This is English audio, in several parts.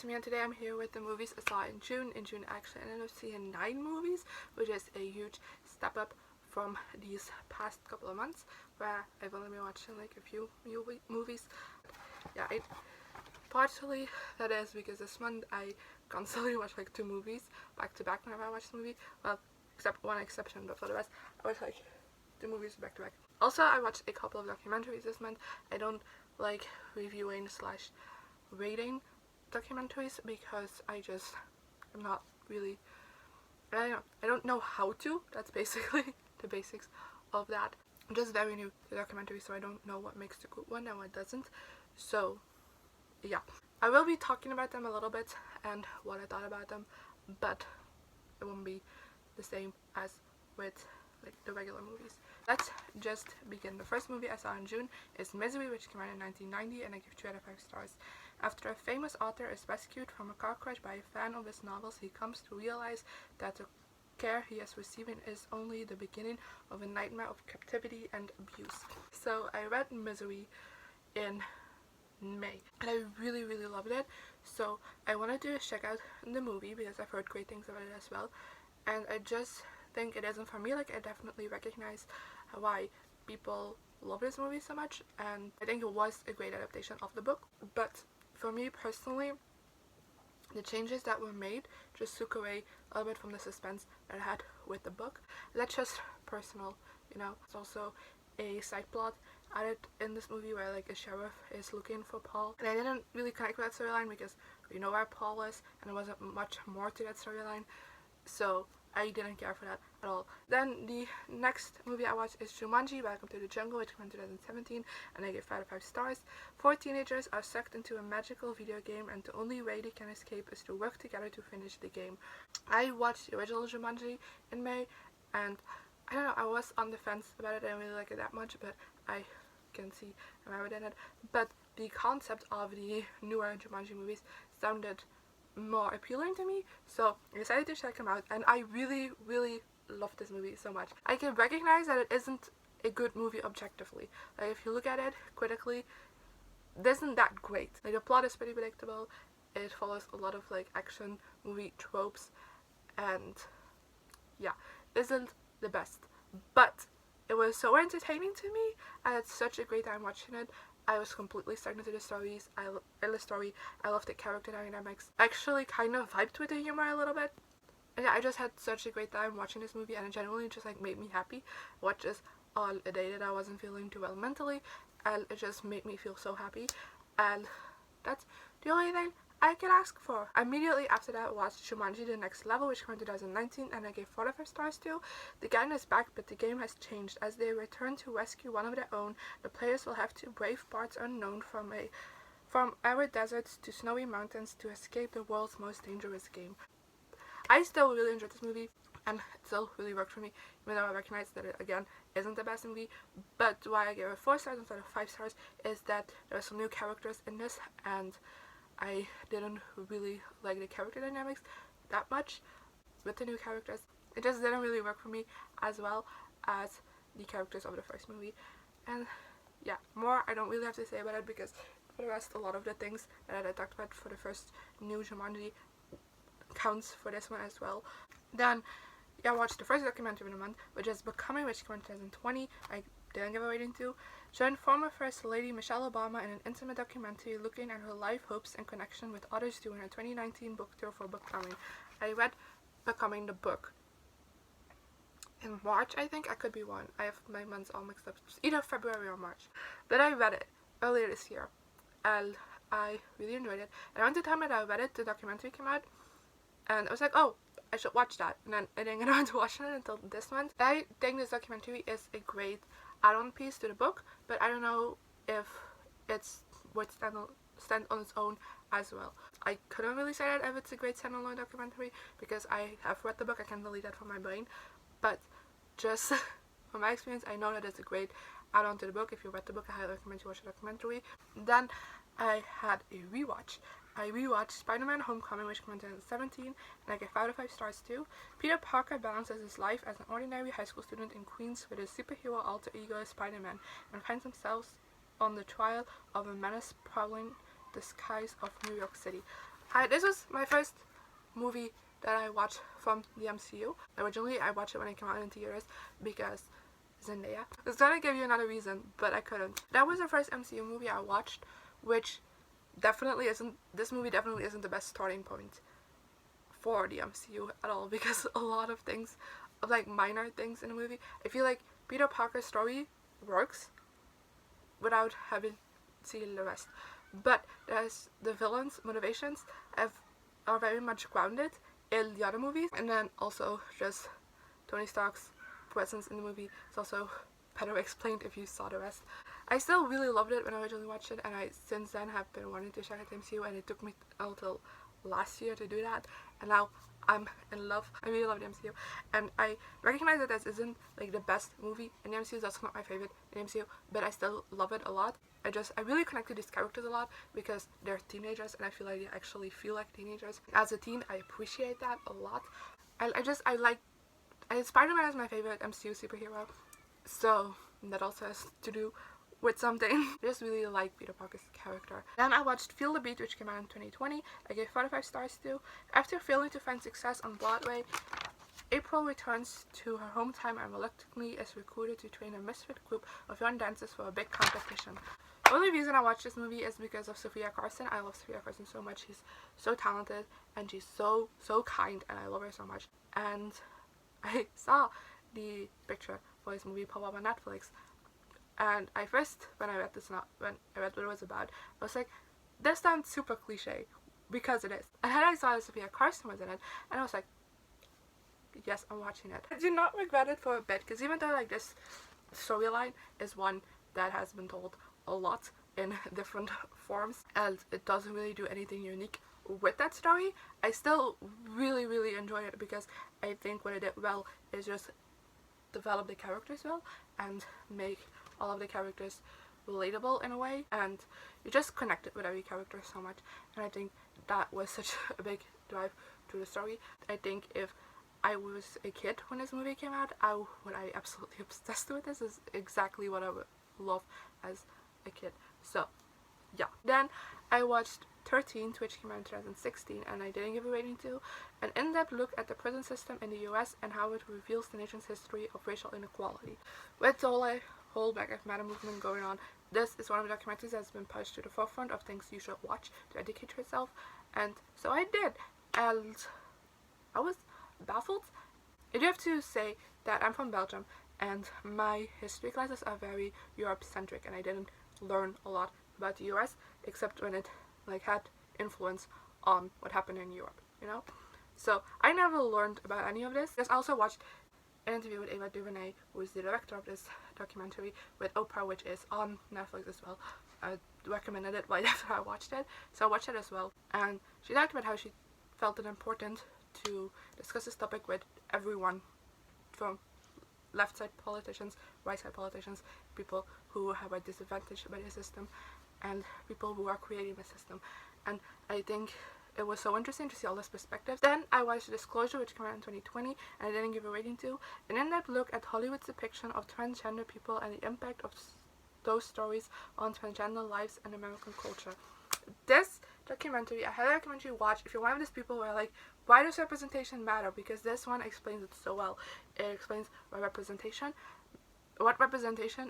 it's me, and today I'm here with the movies I saw in June. In June actually I ended up seeing 9 movies, which is a huge step up from these past couple of months where I've only been watching like a few movies. Yeah, partially that is because this month I constantly watch like 2 movies back to back whenever I watch the movie. Well, except one exception, but for the rest I watch like 2 movies back to back. Also, I watched a couple of documentaries this month. I don't like reviewing / rating documentaries because I'm not really, I don't know how to. That's basically the basics of that. I'm just very new to documentary, so I don't know what makes a good one and what doesn't. So yeah, I will be talking about them a little bit and what I thought about them, but it won't be the same as with like the regular movies. Let's just begin. The first movie I saw in June is Misery, which came out in 1990, and I give 2 out of 5 stars. After a famous author is rescued from a car crash by a fan of his novels, he comes to realize that the care he is receiving is only the beginning of a nightmare of captivity and abuse. So I read Misery in May and I really loved it, so I wanted to check out the movie because I've heard great things about it as well, and I just think it isn't for me. Like, I definitely recognize why people love this movie so much, and I think it was a great adaptation of the book, but for me personally, the changes that were made just took away a little bit from the suspense that I had with the book. That's just personal, you know. It's also a side plot added in this movie where like a sheriff is looking for Paul, and I didn't really connect with that storyline because we know where Paul is and there wasn't much more to that storyline, so I didn't care for that at all. Then the next movie I watched is Jumanji, Welcome to the Jungle, which came in 2017, and I gave 5 out of 5 stars. 4 teenagers are sucked into a magical video game, and the only way they can escape is to work together to finish the game. I watched the original Jumanji in May, and I don't know, I was on the fence about it. I didn't really like it that much, but I can see I'm already in it. But the concept of the newer Jumanji movies sounded more appealing to me, so I decided to check them out, and I really loved this movie so much. I can recognize that it isn't a good movie objectively. Like, if you look at it critically, it isn't that great. Like, the plot is pretty predictable, it follows a lot of like action movie tropes, and yeah, isn't the best, but it was so entertaining to me. I had such a great time watching it. I was completely stuck into the story. I loved the character dynamics. I actually kind of vibed with the humor a little bit. And yeah, I just had such a great time watching this movie, and it genuinely just like made me happy. Watch this on a day that I wasn't feeling too well mentally, and it just made me feel so happy, and that's the only thing I could ask for. Immediately after that, I watched Jumanji: The Next Level, which came in 2019, and I gave 4 out of 5 stars too. The gang is back, but the game has changed. As they return to rescue one of their own, the players will have to brave parts unknown from arid deserts to snowy mountains to escape the world's most dangerous game. I still really enjoyed this movie, and it still really worked for me, even though I recognize that it again isn't the best movie. But why I gave it 4 stars instead of 5 stars is that there are some new characters in this, and I didn't really like the character dynamics that much with the new characters. It just didn't really work for me as well as the characters of the first movie. And yeah, more I don't really have to say about it because for the rest, a lot of the things that I talked about for the first new Jumanji counts for this one as well. Then yeah, I watched the first documentary of the month, which is Becoming, which came in 2020. I didn't give a rating to. Joined former First Lady Michelle Obama in an intimate documentary looking at her life, hopes, and connection with others during her 2019 book tour for Becoming. I read Becoming the book in March, I think. I could be wrong. I have my months all mixed up. It's either February or March. But I read it earlier this year, and I really enjoyed it. And around the time that I read it, the documentary came out, and I was like, oh, I should watch that. And then I didn't get around to watching it until this month. I think this documentary is a great add-on piece to the book, but I don't know if it's would stand on its own as well. I couldn't really say that if it's a great standalone documentary because I have read the book. I can't delete that from my brain, but just from my experience, I know that it's a great add-on to the book. If you read the book, I highly recommend you watch the documentary. Then I had a rewatch. I rewatched Spider-Man: Homecoming, which came in 2017, and I gave 5 out of 5 stars too. Peter Parker balances his life as an ordinary high school student in Queens with his superhero alter ego Spider-Man, and finds himself on the trial of a menace prowling the skies of New York City. Hi, this was my first movie that I watched from the MCU. Originally, I watched it when it came out in theaters because Zendaya. I was gonna give you another reason, but I couldn't. That was the first MCU movie I watched, which definitely isn't, this movie definitely isn't the best starting point for the MCU at all, because a lot of things, like minor things in the movie, I feel like Peter Parker's story works without having seen the rest. But there's the villains' motivations are very much grounded in the other movies, and then also just Tony Stark's presence in the movie is also better explained if you saw the rest. I still really loved it when I originally watched it, and I since then have been wanting to check out the MCU, and it took me until last year to do that, and now I'm in love. I really love the MCU, and I recognize that this isn't like the best movie in the MCU. That's not my favorite in the MCU, but I still love it a lot. I really connect to these characters a lot because they're teenagers, and I feel like they actually feel like teenagers. As a teen, I appreciate that a lot. Spider-Man is my favorite MCU superhero, so that also has to do with something. I just really like Peter Parker's character. Then I watched Feel the Beat, which came out in 2020. I gave 4 out of 5 stars to. After failing to find success on Broadway, April returns to her hometown and reluctantly is recruited to train a misfit group of young dancers for a big competition. The only reason I watched this movie is because of Sophia Carson. I love Sophia Carson so much. She's so talented and she's so kind, and I love her so much. And I saw the picture for this movie pop up on Netflix, and when I read what it was about, I was like, this sounds super cliche, because it is. And then I saw that Sophia Carson was in it, and I was like, yes, I'm watching it. I do not regret it for a bit, because even though like this storyline is one that has been told a lot in different forms, and it doesn't really do anything unique with that story, I still really enjoy it, because I think what it did well is just develop the characters well and make all of the characters relatable in a way, and you just connected with every character so much, and I think that was such a big drive to the story. I think if I was a kid when this movie came out, I absolutely obsessed with this. Is exactly what I would love as a kid. So yeah. Then I watched 13th, which came out in 2016, and I didn't give a rating to. An in-depth look at the prison system in the US and how it reveals the nation's history of racial inequality. With the whole Black Lives Matter movement going on, this is one of the documentaries that has been pushed to the forefront of things you should watch to educate yourself, and so I did, and I was baffled. I do have to say that I'm from Belgium, and my history classes are very Europe-centric, and I didn't learn a lot about the US except when it like had influence on what happened in Europe, you know? So I never learned about any of this. I also watched an interview with Ava DuVernay, who is the director of this documentary, with Oprah, which is on Netflix as well. I recommended it right after I watched it, so I watched it as well. And she talked about how she felt it important to discuss this topic with everyone, from left side politicians, right side politicians, people who are disadvantaged by the system, and people who are creating the system. And I think it was so interesting to see all those perspectives. Then I watched Disclosure, which came out in 2020, and I didn't give a rating to. An in-depth look at Hollywood's depiction of transgender people and the impact of those stories on transgender lives and American culture. This documentary, I highly recommend you watch if you're one of these people who are like, why does representation matter? Because this one explains it so well. It explains what representation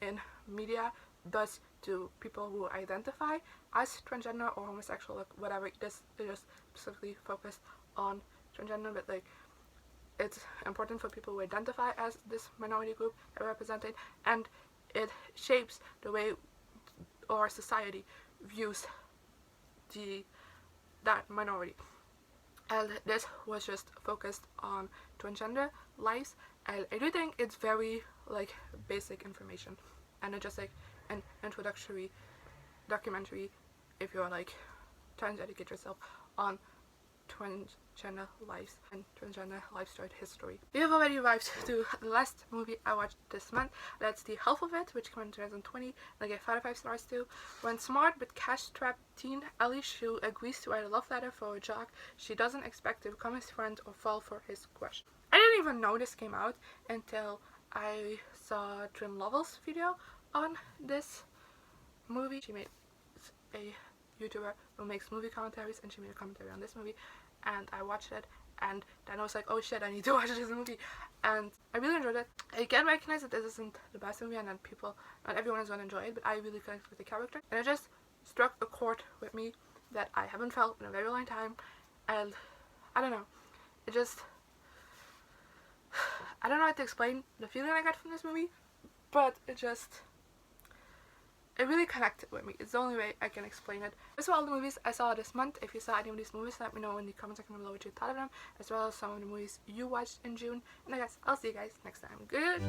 in media does to people who identify as transgender or homosexual, like whatever. This is just specifically focused on transgender, but like it's important for people who identify as this minority group that are represented, and it shapes the way our society views that minority. And this was just focused on transgender lives, and I do think it's very like basic information, and it's just like an introductory documentary if you're like trying to educate yourself on transgender lives and transgender lifestyle history. We have already arrived to the last movie I watched this month. That's The Health of It, which came out in 2020, and I gave 5 out of 5 stars to. When smart but cash-strapped teen Ellie Shue agrees to write a love letter for a jock she doesn't expect to become his friend or fall for his crush. I didn't even know this came out until I saw Trin Lovell's video on this movie. She made a YouTuber who makes movie commentaries, and she made a commentary on this movie, and I watched it, and then I was like, oh shit, I need to watch this movie, and I really enjoyed it. I can recognize that this isn't the best movie, and that not everyone is going to enjoy it, but I really connected with the character, and it just struck a chord with me that I haven't felt in a very long time, and I don't know, it just, I don't know how to explain the feeling I got from this movie, but it really connected with me. It's the only way I can explain it. Those are all the movies I saw this month. If you saw any of these movies, let me know in the comment section below what you thought of them, as well as some of the movies you watched in June. And I guess I'll see you guys next time. Good.